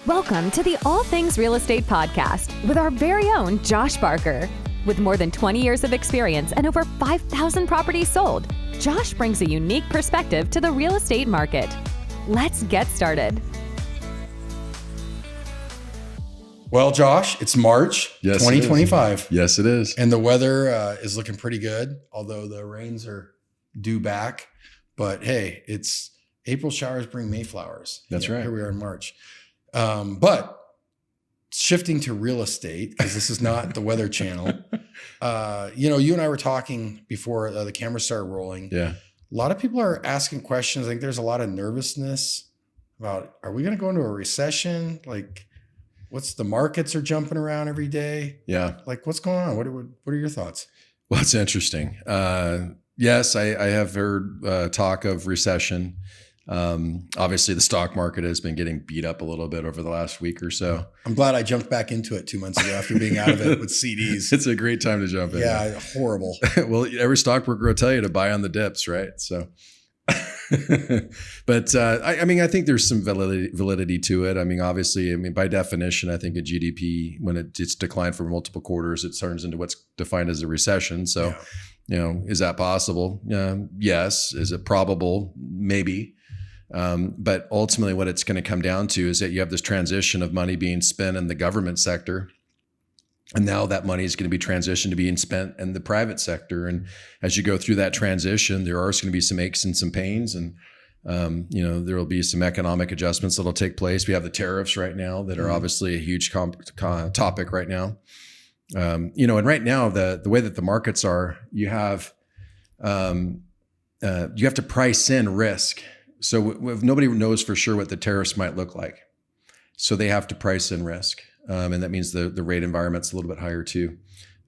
Welcome to the All Things Real Estate Podcast with our very own Josh Barker. With more than 20 years of experience and over 5,000 properties sold, Josh brings a unique perspective to the real estate market. Let's get started. Well, Josh, it's March 2025. Yes, it is. And the weather is looking pretty good, although the rains are due back. But hey, it's April showers bring May flowers. That's right. Here we are in March. But shifting to real estate, because this is not the Weather Channel. You and I were talking before the camera started rolling. Yeah. A lot of people are asking questions. I think there's a lot of nervousness about, are we going to go into a recession? Like, what's the markets are jumping around every day? Yeah. Like, what's going on? What are your thoughts? Well, it's interesting. Yes, I have heard talk of recession. Obviously, the stock market has been getting beat up a little bit over the last week or so. I'm glad I jumped back into it 2 months ago after being out of it with CDs. It's a great time to jump in. Yeah, horrible. Well, every stockbroker will tell you to buy on the dips, right? So, but I think there's some validity to it. Obviously, by definition, I think a GDP, when it's declined for multiple quarters, it turns into what's defined as a recession. So, is that possible? Yes. Is it probable? Maybe. But ultimately what it's going to come down to is that you have this transition of money being spent in the government sector. And now that money is going to be transitioned to being spent in the private sector. And as you go through that transition, there are going to be some aches and some pains. And, there will be some economic adjustments that'll take place. We have the tariffs right now that are obviously a huge topic right now. And right now, the way that the markets are, you have to price in risk. So if nobody knows for sure what the tariffs might look like. So they have to price in risk. And that means the rate environment's a little bit higher too.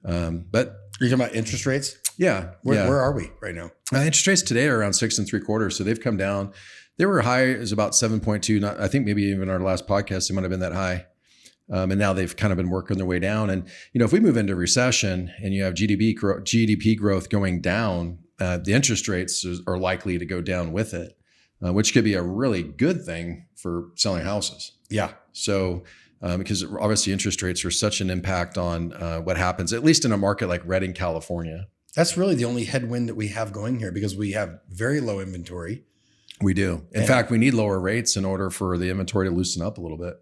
But are you talking about interest rates? Yeah. Where are we right now? Interest rates today are around 6 3/4. So they've come down. They were high as about 7.2. I think maybe even our last podcast, they might have been that high. And now they've kind of been working their way down. And, if we move into recession and you have GDP growth going down, the interest rates are likely to go down with it. Which could be a really good thing for selling houses. Yeah. So, because obviously interest rates are such an impact on what happens, at least in a market like Redding, California. That's really the only headwind that we have going here because we have very low inventory. We do. In fact, we need lower rates in order for the inventory to loosen up a little bit.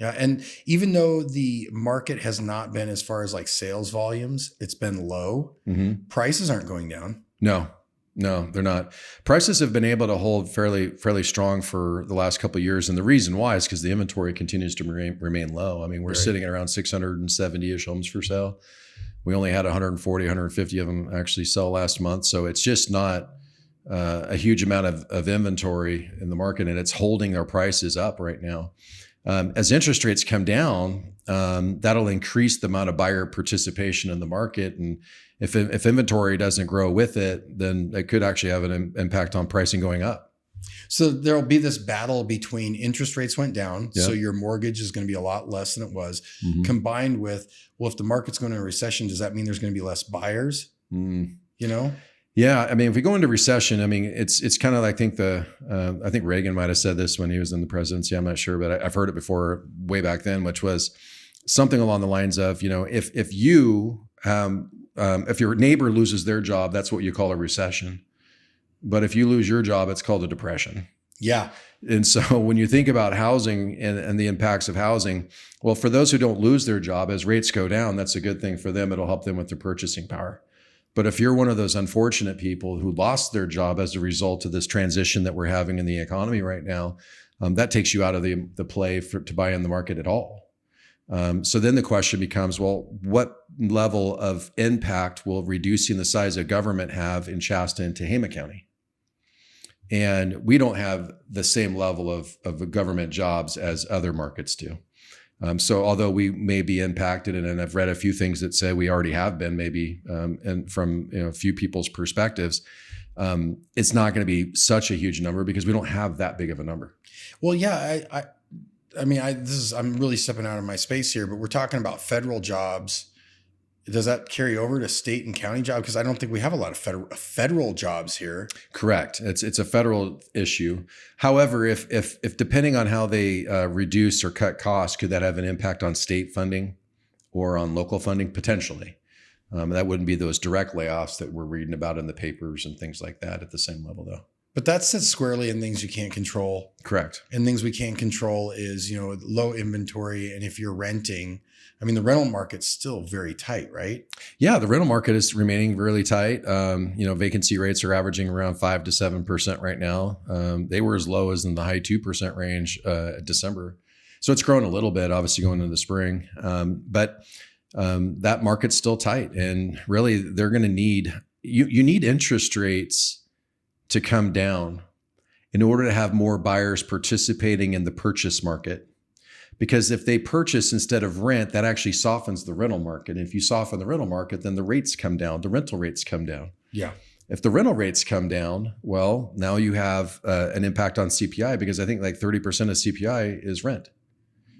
Yeah. And even though the market has not been as far as like sales volumes, it's been low, prices aren't going down. No, they're not. Prices have been able to hold fairly strong for the last couple of years. And the reason why is because the inventory continues to remain low. We're sitting at around 670-ish homes for sale. We only had 140, 150 of them actually sell last month. So it's just not a huge amount of inventory in the market, and it's holding our prices up right now. As interest rates come down, that'll increase the amount of buyer participation in the market. And if inventory doesn't grow with it, then it could actually have an impact on pricing going up. So there'll be this battle between interest rates went down. Yeah. So your mortgage is going to be a lot less than it was, combined with, well, if the market's going into a recession, does that mean there's going to be less buyers? Yeah. If we go into recession, it's kind of, I think Reagan might've said this when he was in the presidency. I'm not sure, but I've heard it before way back then, which was something along the lines of, if your neighbor loses their job, that's what you call a recession. But if you lose your job, it's called a depression. Yeah. And so when you think about housing and the impacts of housing, well, for those who don't lose their job, as rates go down, that's a good thing for them. It'll help them with their purchasing power. But if you're one of those unfortunate people who lost their job as a result of this transition that we're having in the economy right now, that takes you out of the play to buy in the market at all. So then the question becomes, well, what level of impact will reducing the size of government have in Shasta and Tehama County? And we don't have the same level of government jobs as other markets do. So although we may be impacted, and I've read a few things that say we already have been maybe, and from a few people's perspectives, it's not going to be such a huge number because we don't have that big of a number. Well, yeah, I'm really stepping out of my space here, but we're talking about federal jobs does that carry over to state and county jobs? Because I don't think we have a lot of federal jobs here. Correct. It's a federal issue. However, if depending on how they reduce or cut costs, could that have an impact on state funding or on local funding? Potentially. That wouldn't be those direct layoffs that we're reading about in the papers and things like that at the same level, though. But that sits squarely in things you can't control. Correct. And things we can't control is, low inventory. And if you're renting, I mean, the rental market's still very tight, right? Yeah, the rental market is remaining really tight. Vacancy rates are averaging around 5 to 7% right now. They were as low as in the high 2% range December. So it's grown a little bit, obviously going into the spring. But that market's still tight. And really, they're going to need, you need interest rates to come down in order to have more buyers participating in the purchase market. Because if they purchase instead of rent, that actually softens the rental market. And if you soften the rental market, then the rates come down, the rental rates come down. Yeah. If the rental rates come down, well, now you have an impact on CPI, because I think like 30% of CPI is rent.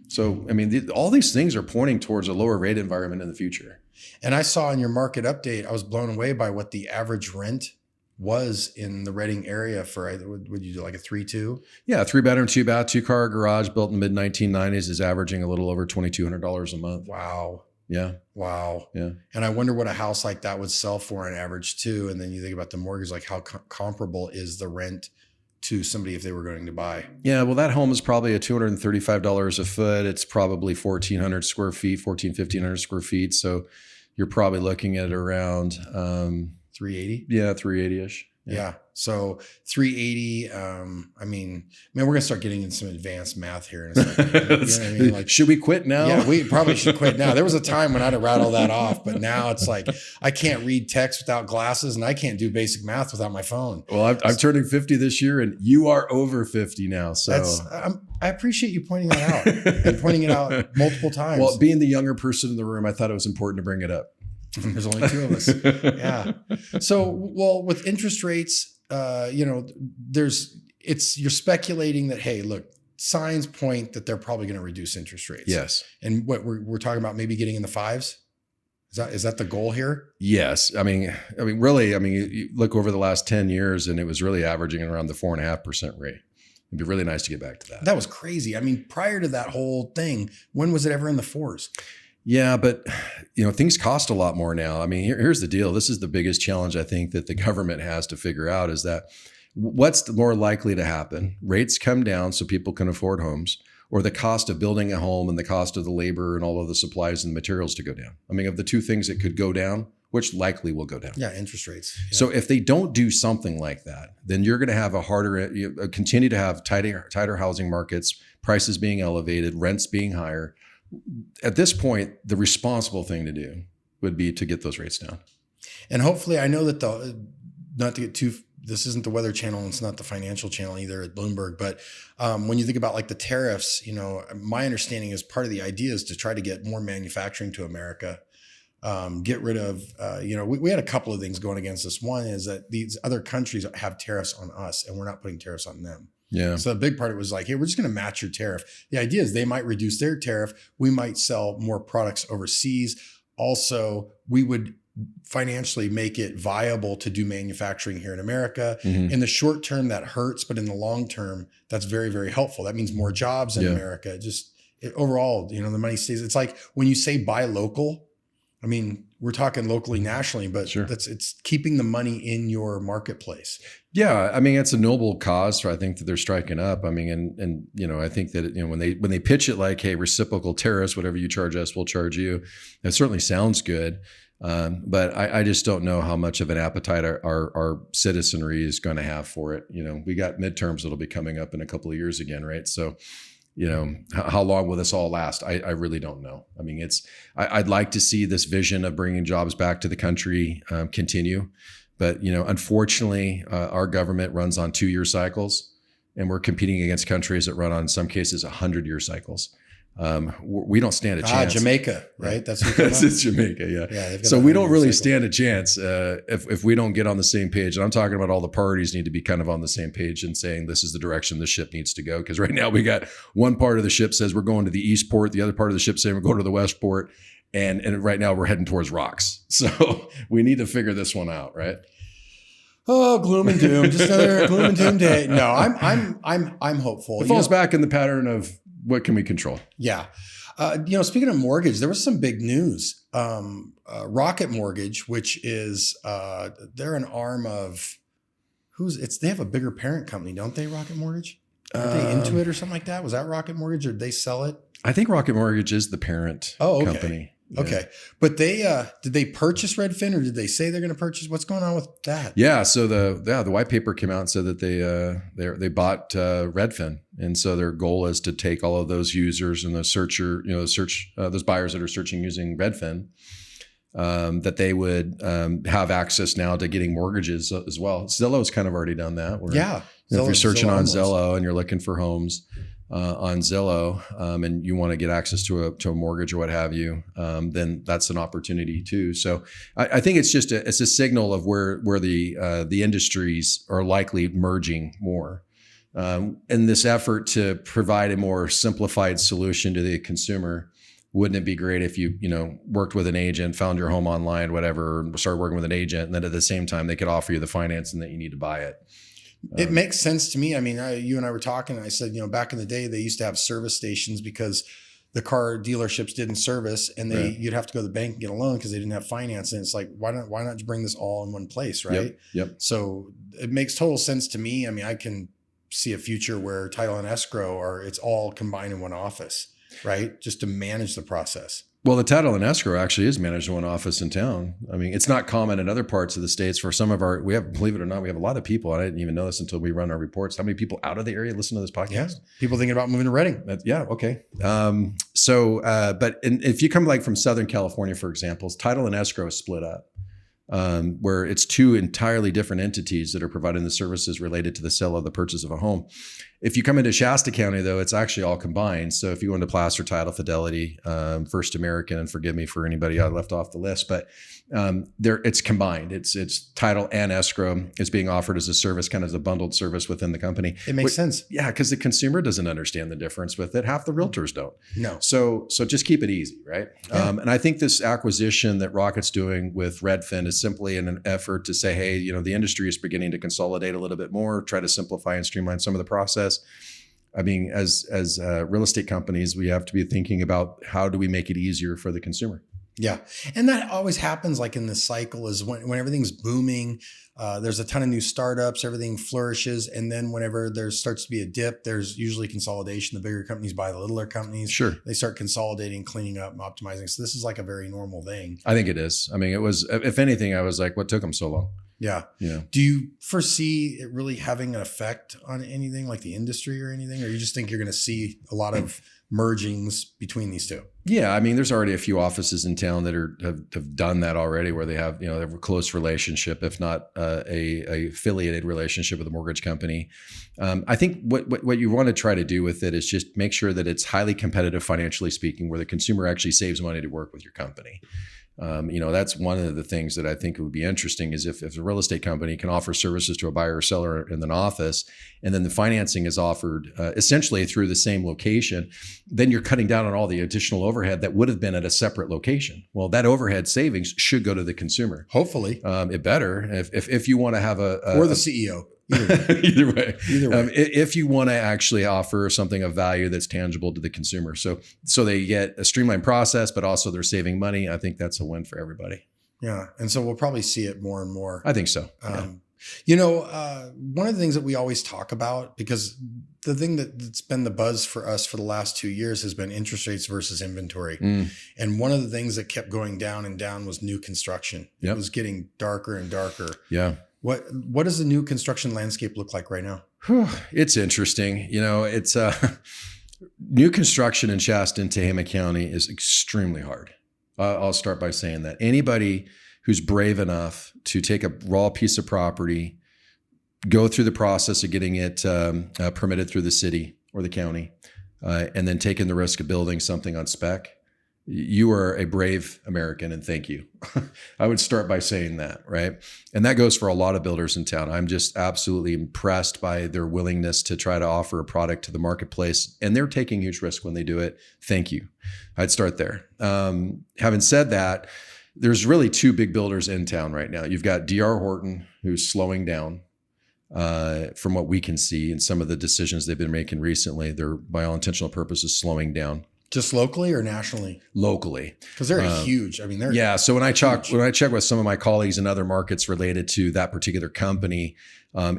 So, I mean, all these things are pointing towards a lower rate environment in the future. And I saw in your market update, I was blown away by what the average rent was in the Reading area for, would you do like a 3-2? Yeah, 3-bedroom, 2-bath, 2-car garage built in the mid 1990s is averaging a little over $2,200 a month. Wow. Yeah. Wow. Yeah. And I wonder what a house like that would sell for on average too. And then you think about the mortgage, like how comparable is the rent to somebody if they were going to buy? Yeah, well, that home is probably a $235 a foot. It's probably 1,400 square feet, 1,500 square feet. So you're probably looking at around 380. Yeah, 380-ish. Yeah. So 380. I mean, we're going to start getting into some advanced math here in a second. You know what I mean? Like, should we quit now? Yeah, we probably should quit now. There was a time when I'd have rattled that off, but now it's like I can't read text without glasses, and I can't do basic math without my phone. Well, I'm turning 50 this year, and you are over 50 now. So I appreciate you pointing that out and pointing it out multiple times. Well, being the younger person in the room, I thought it was important to bring it up. There's only two of us. Yeah. So, well, with interest rates, you're speculating that, hey, look, signs point that they're probably going to reduce interest rates. Yes. And what we're talking about, maybe getting in the 5s. Is that the goal here? Yes. I mean, really, you look over the last 10 years and it was really averaging around the 4.5% rate. It'd be really nice to get back to that. That was crazy. I mean, prior to that whole thing, when was it ever in the 4s? Yeah, but things cost a lot more now. I mean, here's the deal. This is the biggest challenge I think that the government has to figure out is that what's more likely to happen? Rates come down so people can afford homes, or the cost of building a home and the cost of the labor and all of the supplies and the materials to go down. I mean, of the two things that could go down, which likely will go down? Yeah, interest rates. Yeah. So if they don't do something like that, then you're going to have continue to have tighter housing markets, prices being elevated, rents being higher. At this point, the responsible thing to do would be to get those rates down. And hopefully, I know that not to get too, this isn't the Weather Channel, and it's not the Financial Channel either at Bloomberg, but when you think about like the tariffs, my understanding is part of the idea is to try to get more manufacturing to America, get rid of, we had a couple of things going against us. One is that these other countries have tariffs on us and we're not putting tariffs on them. Yeah. So a big part of it was like, hey, we're just going to match your tariff. The idea is they might reduce their tariff. We might sell more products overseas. Also, we would financially make it viable to do manufacturing here in America. Mm-hmm. In the short term, that hurts, but in the long term, that's very, very helpful. That means more jobs in America. Overall, the money stays. It's like when you say buy local, I mean, we're talking locally, nationally, but sure. It's keeping the money in your marketplace. Yeah, I mean, it's a noble cause. I think that they're striking up. I mean, and I think that when they pitch it like, hey, reciprocal tariffs, whatever you charge us, we'll charge you. It certainly sounds good, but I just don't know how much of an appetite our citizenry is going to have for it. We got midterms that'll be coming up in a couple of years again, right? So. How long will this all last? I really don't know. I mean, I'd like to see this vision of bringing jobs back to the country continue. But, unfortunately, our government runs on 2-year cycles, and we're competing against countries that run on, in some cases, 100-year cycles. We don't stand a chance. Jamaica, right? That's it's Jamaica, yeah. So we don't really stand a chance if we don't get on the same page. And I'm talking about all the parties need to be kind of on the same page and saying this is the direction the ship needs to go. Because right now we got one part of the ship says we're going to the east port, the other part of the ship saying we're going to the west port, And right now we're heading towards rocks. So we need to figure this one out, right? Oh, gloom and doom. Just another gloom and doom day. No, I'm hopeful. It falls back in the pattern of what can we control? Yeah. Speaking of mortgage, there was some big news. Rocket Mortgage, which is they're an arm of they have a bigger parent company, don't they? Rocket Mortgage? Are they Intuit or something like that? Was that Rocket Mortgage, or did they sell it? I think Rocket Mortgage is the parent company. Yeah. Okay. But they did they purchase Redfin, or did they say they're going to purchase? What's going on with that? Yeah. So the white paper came out and said that they bought Redfin, and so their goal is to take all of those users and those those buyers that are searching using Redfin, that they would have access now to getting mortgages as well. Zillow's kind of already done that. Yeah. If you're searching on Zillow and you're looking for homes on Zillow, and you want to get access to a mortgage or what have you, then that's an opportunity too. So I think it's just a signal of where the industries are likely merging more. In this effort to provide a more simplified solution to the consumer. Wouldn't it be great if you worked with an agent, found your home online, whatever, started working with an agent, and then at the same time they could offer you the financing that you need to buy it? It makes sense to me. I mean, you and I were talking, and I said, back in the day, they used to have service stations because the car dealerships didn't service, and you'd have to go to the bank and get a loan because they didn't have finance. And it's like, why not just bring this all in one place, right? Yep. So it makes total sense to me. I mean, I can see a future where title and escrow it's all combined in one office, right? Just to manage the process. Well, the title and escrow actually is managed in one office in town. I mean, it's not common in other parts of the states. For some of believe it or not, we have a lot of people. I didn't even know this until we run our reports. How many people out of the area listen to this podcast? Yeah. People thinking about moving to Redding. Yeah. Okay. But if you come like from Southern California, for example, title and escrow is split up. Where it's two entirely different entities that are providing the services related to the sale of the purchase of a home. If you come into Shasta County, though, it's actually all combined. So if you go into Placer Title, Fidelity, First American, and forgive me for anybody I left off the list, but it's combined. It's title and escrow is being offered as a service, kind of as a bundled service within the company. It makes sense. Yeah, because the consumer doesn't understand the difference with it. Half the realtors don't. No. So just keep it easy, right? Yeah. And I think this acquisition that Rocket's doing with Redfin is simply in an effort to say, hey, the industry is beginning to consolidate a little bit more, try to simplify and streamline some of the process. I mean, as real estate companies, we have to be thinking about how do we make it easier for the consumer. Yeah. And that always happens like in this cycle is when everything's booming, there's a ton of new startups, everything flourishes. And then whenever there starts to be a dip, there's usually consolidation. The bigger companies buy the littler companies. Sure. They start consolidating, cleaning up, and optimizing. So this is like a very normal thing. I think it is. I mean, it was, if anything, I was like, what took them so long? Yeah. Yeah. Do you foresee it really having an effect on anything like the industry or anything? Or you just think you're going to see a lot of mergings between these two? Yeah. I mean, there's already a few offices in town that have done that already, where they have, they have a close relationship, if not a affiliated relationship with a mortgage company. I think what you want to try to do with it is just make sure that it's highly competitive financially speaking, where the consumer actually saves money to work with your company. That's one of the things that I think would be interesting is if a real estate company can offer services to a buyer or seller in an office, and then the financing is offered essentially through the same location, then you're cutting down on all the additional overhead that would have been at a separate location. Well, that overhead savings should go to the consumer. Hopefully. It better if you want to have or the CEO. Either way. If you want to actually offer something of value that's tangible to the consumer. So they get a streamlined process, but also they're saving money. I think that's a win for everybody. Yeah. And so we'll probably see it more and more. I think so. One of the things that we always talk about, because the thing that's been the buzz for us for the last 2 years has been interest rates versus inventory. And one of the things that kept going down and down was new construction. It was getting darker and darker. Yeah. What does the new construction landscape look like right now? It's interesting. It's new construction in Shasta and Tehama County is extremely hard. I'll start by saying that anybody who's brave enough to take a raw piece of property, go through the process of getting it permitted through the city or the county, and then taking the risk of building something on spec you are a brave American, and thank you. I would start by saying that, right? And that goes for a lot of builders in town. I'm just absolutely impressed by their willingness to try to offer a product to the marketplace, and they're taking huge risk when they do it. Thank you. I'd start there. Having said that, there's really two big builders in town right now. You've got D.R. Horton, who's slowing down from what we can see, and some of the decisions they've been making recently. They're, by all intentional purposes, slowing down. Just locally or nationally? Locally, because they're huge. I mean, they're So when I check with some of my colleagues in other markets related to that particular company,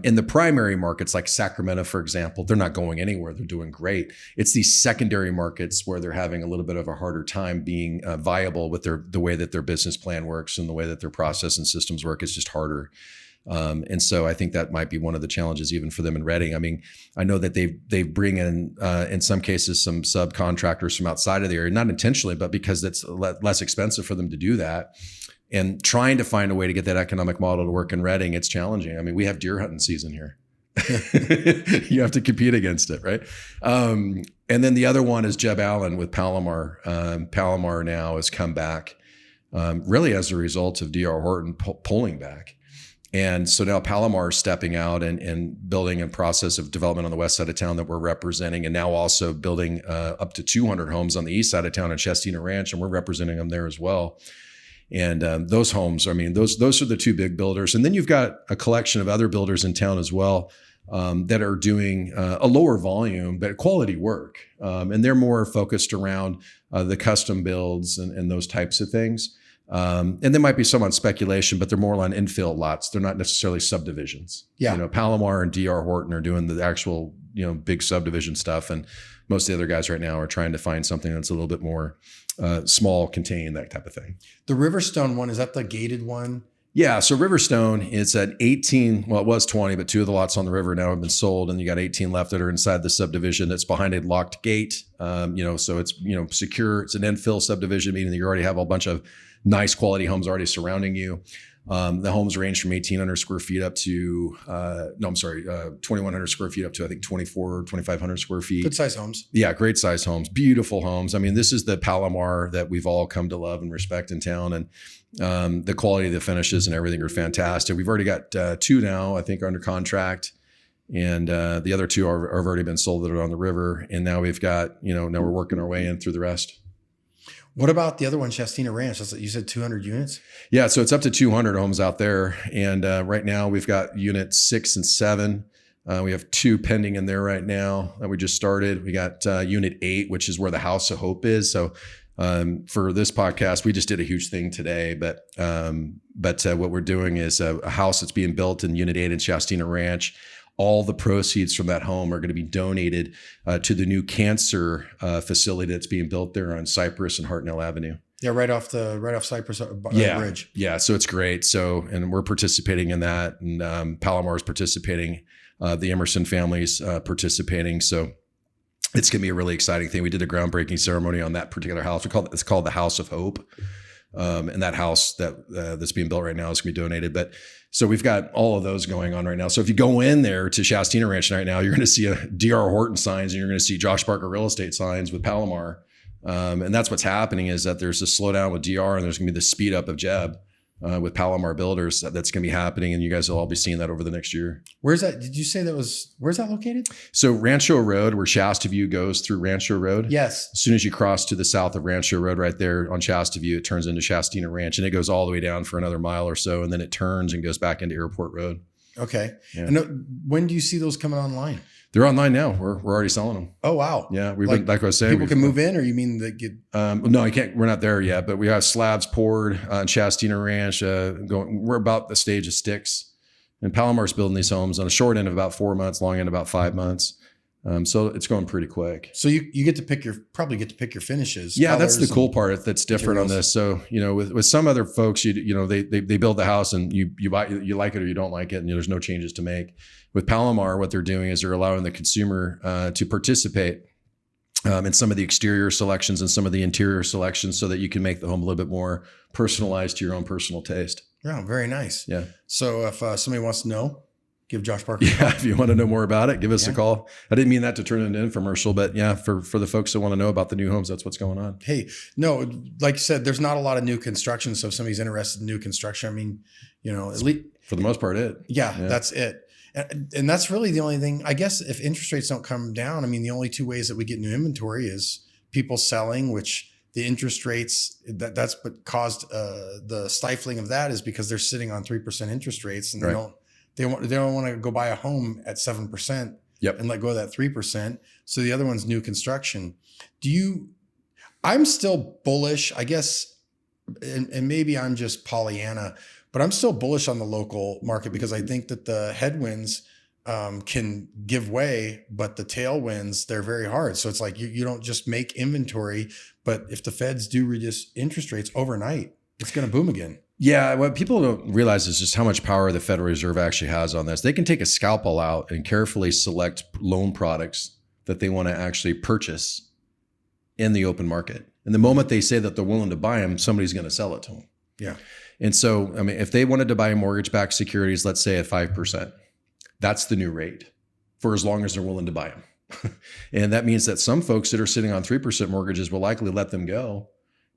in the primary markets like Sacramento, for example, they're not going anywhere. They're doing great. It's these secondary markets where they're having a little bit of a harder time being viable with the way that their business plan works and the way that their process and systems work. It's just harder. And so I think that might be one of the challenges even for them in Redding. I mean, I know that they bring in some cases, some subcontractors from outside of the area, not intentionally, but because it's less expensive for them to do that. And trying to find a way to get that economic model to work in Redding, it's challenging. I mean, we have deer hunting season here. You have to compete against it, right? And then the other one is Jeb Allen with Palomar. Palomar now has come back really as a result of D.R. Horton pulling back. And so now Palomar is stepping out and building a process of development on the west side of town that we're representing, and now also building up to 200 homes on the east side of town at Chestina Ranch, and we're representing them there as well. And those homes, I mean, those are the two big builders. And then you've got a collection of other builders in town as well that are doing a lower volume, but quality work. And they're more focused around the custom builds and those types of things. And there might be some on speculation, but they're more on infill lots. They're not necessarily subdivisions. Yeah. You know, Palomar and D.R. Horton are doing the actual, big subdivision stuff. And most of the other guys right now are trying to find something that's a little bit more small, contained, that type of thing. The Riverstone one, is that the gated one? Yeah. So Riverstone, it's at 18. Well, it was 20, but 2 of the lots on the river now have been sold, and you got 18 left that are inside the subdivision. That's behind a locked gate. So it's, secure. It's an infill subdivision, meaning that you already have a bunch of nice quality homes already surrounding you. The homes range from 1,800 square feet up to, 2,100 square feet up to, I think, 2,500 square feet. Good size homes. Yeah, great size homes, beautiful homes. I mean, this is the Palomar that we've all come to love and respect in town. And the quality of the finishes and everything are fantastic. We've already got 2 now, I think, are under contract. And the other 2 have already been sold that are on the river. And now we've got, now we're working our way in through the rest. What about the other one, Chestina Ranch? You said 200 units? Yeah, so it's up to 200 homes out there. And right now we've got unit 6 and 7. We have 2 pending in there right now that we just started. We got unit 8, which is where the House of Hope is. So for this podcast, we just did a huge thing today. But what we're doing is a house that's being built in unit 8 in Chestina Ranch. All the proceeds from that home are going to be donated to the new cancer facility that's being built there on Cypress and Hartnell Avenue. Yeah, right off Cypress Bridge. Yeah, so it's great. So, and we're participating in that, and Palomar is participating. The Emerson family's participating. So it's going to be a really exciting thing. We did a groundbreaking ceremony on that particular house. It's called the House of Hope. And that house that's being built right now is going to be donated. But so we've got all of those going on right now. So if you go in there to Chestina Ranch right now, you're going to see a D.R. Horton signs, and you're going to see Josh Barker Real Estate signs with Palomar. And that's what's happening, is that there's a slowdown with DR, and there's going to be the speed up of Jeb with Palomar Builders that's going to be happening. And you guys will all be seeing that over the next year. Where's that? Did you say where's that located? So Rancho Road, where Shasta View goes through Rancho Road. Yes. As soon as you cross to the south of Rancho Road, right there on Shasta View, it turns into Chestina Ranch, and it goes all the way down for another mile or so. And then it turns and goes back into Airport Road. Okay. Yeah. And when do you see those coming online? They're online now. We're already selling them. Oh, wow. Yeah. Like I was saying, people can move in, or you mean that get? No, you can't. We're not there yet, but we have slabs poured on Chestina Ranch. We're about the stage of sticks, and Palomar's building these homes on a short end of about 4 months, long end about 5 months. So it's going pretty quick. So you get to pick your finishes. Yeah, that's the cool part that's different materials. on this. So, with some other folks, they build the house and you like it or you don't like it, and there's no changes to make. With Palomar, what they're doing is they're allowing the consumer to participate in some of the exterior selections and some of the interior selections, so that you can make the home a little bit more personalized to your own personal taste. Yeah, very nice. Yeah. So if somebody wants to know, give Josh Barker. Yeah, if you want to know more about it, give us a call. I didn't mean that to turn into an infomercial, but yeah, for the folks that want to know about the new homes, that's what's going on. Hey, no, like you said, there's not a lot of new construction. So if somebody's interested in new construction, I mean, at least for the most part, that's it. And that's really the only thing, I guess, if interest rates don't come down. I mean, the only two ways that we get new inventory is people selling, which the interest rates, that's what caused the stifling of that, is because they're sitting on 3% interest rates, and they don't want to go buy a home at 7% and let go of that 3%. So the other one's new construction. I'm still bullish, I guess, and maybe I'm just Pollyanna, but I'm still bullish on the local market, because I think that the headwinds can give way, but the tailwinds, they're very hard. So it's like you don't just make inventory, but if the feds do reduce interest rates overnight, it's going to boom again. Yeah, what people don't realize is just how much power the Federal Reserve actually has on this. They can take a scalpel out and carefully select loan products that they want to actually purchase in the open market. And the moment they say that they're willing to buy them, somebody's going to sell it to them. Yeah. And so, I mean, if they wanted to buy mortgage-backed securities, let's say at 5%, that's the new rate for as long as they're willing to buy them. And that means that some folks that are sitting on 3% mortgages will likely let them go,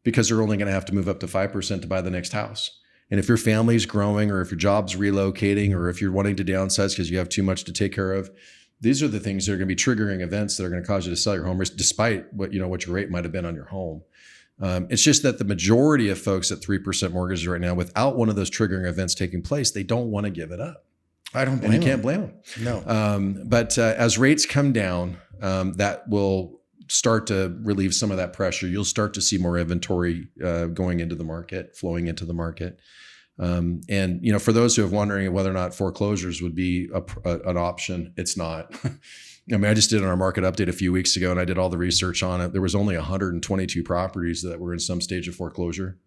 because they're only going to have to move up to 5% to buy the next house. And if your family's growing, or if your job's relocating, or if you're wanting to downsize because you have too much to take care of, these are the things that are going to be triggering events that are going to cause you to sell your home, despite what your rate might have been on your home. It's just that the majority of folks at 3% mortgages right now, without one of those triggering events taking place, they don't want to give it up. I don't blame them. And you can't blame them. No. But as rates come down, that will start to relieve some of that pressure. You'll start to see more inventory going into the market, flowing into the market. And for those who are wondering whether or not foreclosures would be an option, it's not. I mean, I just did on our market update a few weeks ago, and I did all the research on it. There was only 122 properties that were in some stage of foreclosure.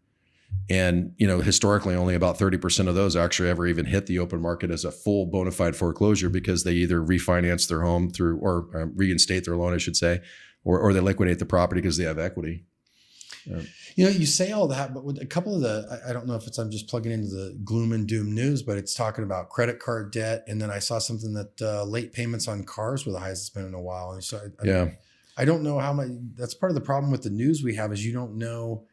And, historically, only about 30% of those actually ever even hit the open market as a full bona fide foreclosure, because they either refinance their home through, or reinstate their loan, I should say, or they liquidate the property because they have equity. You say all that, but with a couple of I don't know if I'm just plugging into the gloom and doom news, but it's talking about credit card debt. And then I saw something that late payments on cars were the highest it's been in a while. And so I don't know how much. That's part of the problem with the news we have, is you don't know,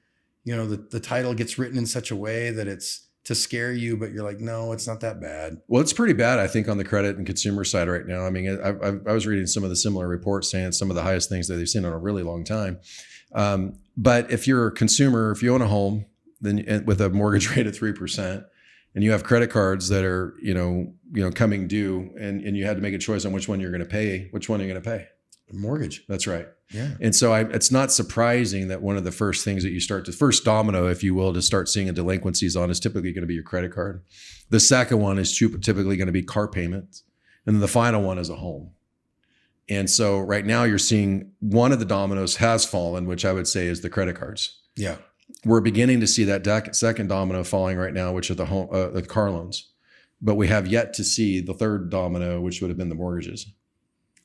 the title gets written in such a way that it's to scare you, but you're like, no, it's not that bad. Well, it's pretty bad, I think, on the credit and consumer side right now. I mean, I was reading some of the similar reports saying some of the highest things that they've seen in a really long time. But if you're a consumer, if you own a home, then with a mortgage rate of 3%, and you have credit cards that are, coming due, and you had to make a choice on which one you're going to pay, which one are you going to pay? Mortgage. That's right. Yeah. And so it's not surprising that one of the first things that you first domino, if you will, to start seeing delinquencies on is typically going to be your credit card. The second one is typically going to be car payments. And then the final one is a home. And so right now you're seeing one of the dominoes has fallen, which I would say is the credit cards. Yeah. We're beginning to see that second domino falling right now, which are the car loans. But we have yet to see the third domino, which would have been the mortgages.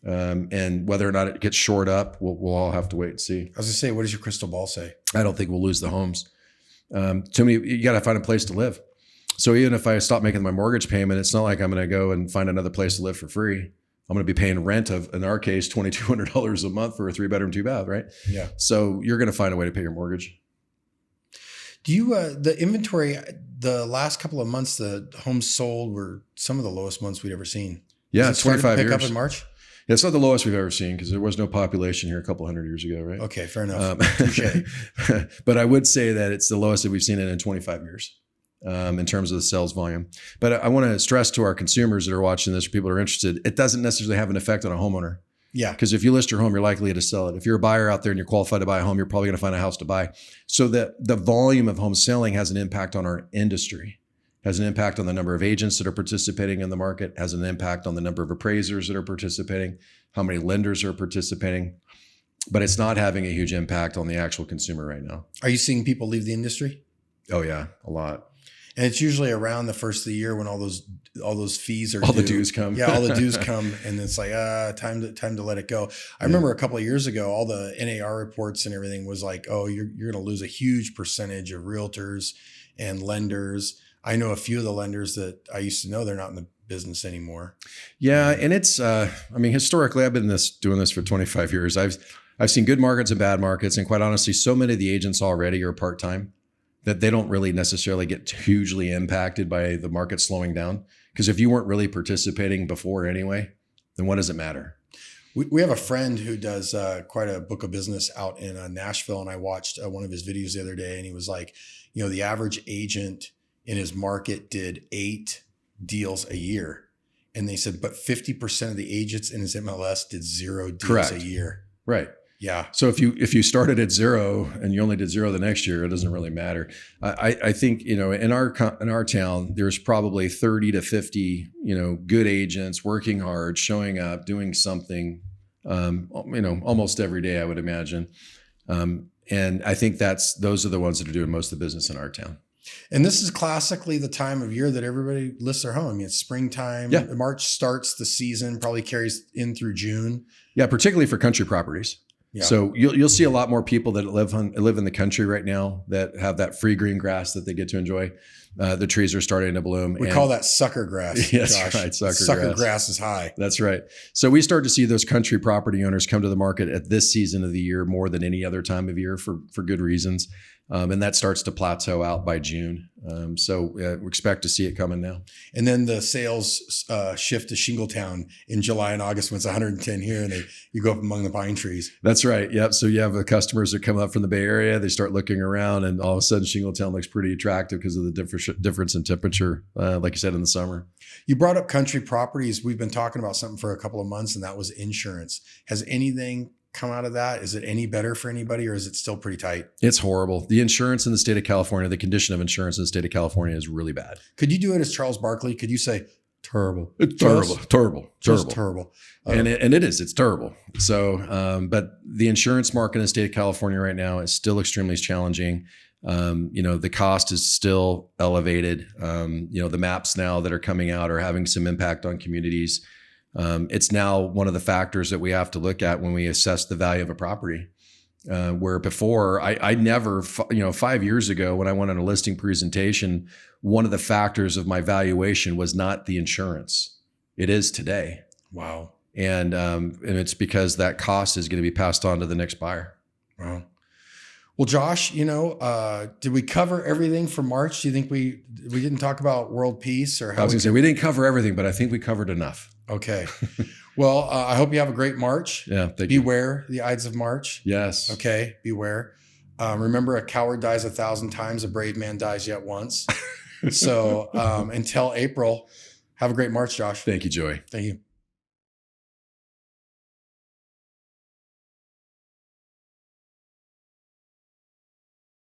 And whether or not it gets shored up, we'll all have to wait and see. I was gonna say, what does your crystal ball say? I don't think we'll lose the homes. You got to find a place to live. So even if I stop making my mortgage payment, it's not like I'm going to go and find another place to live for free. I'm going to be paying rent of, in our case, $2,200 a month for a 3-bedroom, 2-bath, right? Yeah. So you're going to find a way to pay your mortgage. Do you, the inventory, the last couple of months, the homes sold were some of the lowest months we'd ever seen. Yeah, it's 25 years. Pick years. up in March? Yeah, it's not the lowest we've ever seen because there was no population here a couple hundred years ago, right? Okay, fair enough. Touché. But I would say that it's the lowest that we've seen it in 25 years. In terms of the sales volume. But I want to stress to our consumers that are watching this, or people that are interested, it doesn't necessarily have an effect on a homeowner. Yeah. Because if you list your home, you're likely to sell it. If you're a buyer out there and you're qualified to buy a home, you're probably going to find a house to buy. So that the volume of home selling has an impact on our industry, has an impact on the number of agents that are participating in the market, has an impact on the number of appraisers that are participating, how many lenders are participating. But it's not having a huge impact on the actual consumer right now. Are you seeing people leave the industry? Oh yeah, a lot. And it's usually around the first of the year when all those fees are all due. The dues come. Yeah, all the dues come, and it's like time to let it go. I remember a couple of years ago, all the NAR reports and everything was like, oh, you're going to lose a huge percentage of realtors and lenders. I know a few of the lenders that I used to know, they're not in the business anymore. Yeah. And it's, I mean, historically, I've been doing this for 25 years. I've seen good markets and bad markets. And quite honestly, so many of the agents already are part-time that they don't really necessarily get hugely impacted by the market slowing down. Because if you weren't really participating before anyway, then what does it matter? We have a friend who does quite a book of business out in Nashville. And I watched one of his videos the other day, and he was like, the average agent in his market did 8 deals a year. And they said, but 50% of the agents in his MLS did 0 deals Correct. a year. Right. Yeah. So if you started at 0 and you only did 0 the next year, it doesn't really matter. I think, in our town, there's probably 30 to 50, good agents working hard, showing up, doing something, almost every day, I would imagine. And I think those are the ones that are doing most of the business in our town. And this is classically the time of year that everybody lists their home. I mean, it's springtime. Yeah. March starts the season, probably carries in through June. Yeah, particularly for country properties. Yeah. So you'll see a lot more people that live in the country right now that have that free green grass that they get to enjoy. The trees are starting to bloom. We call that sucker grass. Yes, Josh. right. Sucker grass is high. That's right. So we start to see those country property owners come to the market at this season of the year more than any other time of year for good reasons. And that starts to plateau out by June. So we expect to see it coming now. And then the sales shift to Shingletown in July and August when it's 110 here, and you go up among the pine trees. That's right. Yep. So you have the customers that come up from the Bay Area, they start looking around, and all of a sudden Shingletown looks pretty attractive because of the difference in temperature, like you said, in the summer. You brought up country properties. We've been talking about something for a couple of months, and that was insurance. Has anything come out of that? Is it any better for anybody, or is it still pretty tight? It's horrible. The insurance in the state of California, the condition of insurance in the state of California is really bad. Could you do it as Charles Barkley? Could you say terrible? It's terrible. And it is. It's terrible. So, but the insurance market in the state of California right now is still extremely challenging. The cost is still elevated. The maps now that are coming out are having some impact on communities. It's now one of the factors that we have to look at when we assess the value of a property. Where before I never, 5 years ago when I went on a listing presentation, one of the factors of my valuation was not the insurance. It is today. Wow. And it's because that cost is going to be passed on to the next buyer. Wow. Well, Josh, did we cover everything for March? Do you think we didn't talk about world peace or how? I was going to say we didn't cover everything, but I think we covered enough. Okay. Well, I hope you have a great March. Yeah. Thank you. Beware the Ides of March. Yes. Okay. Beware. Remember, a coward dies 1,000 times, a brave man dies yet once. So until April, have a great March, Josh. Thank you, Joey. Thank you.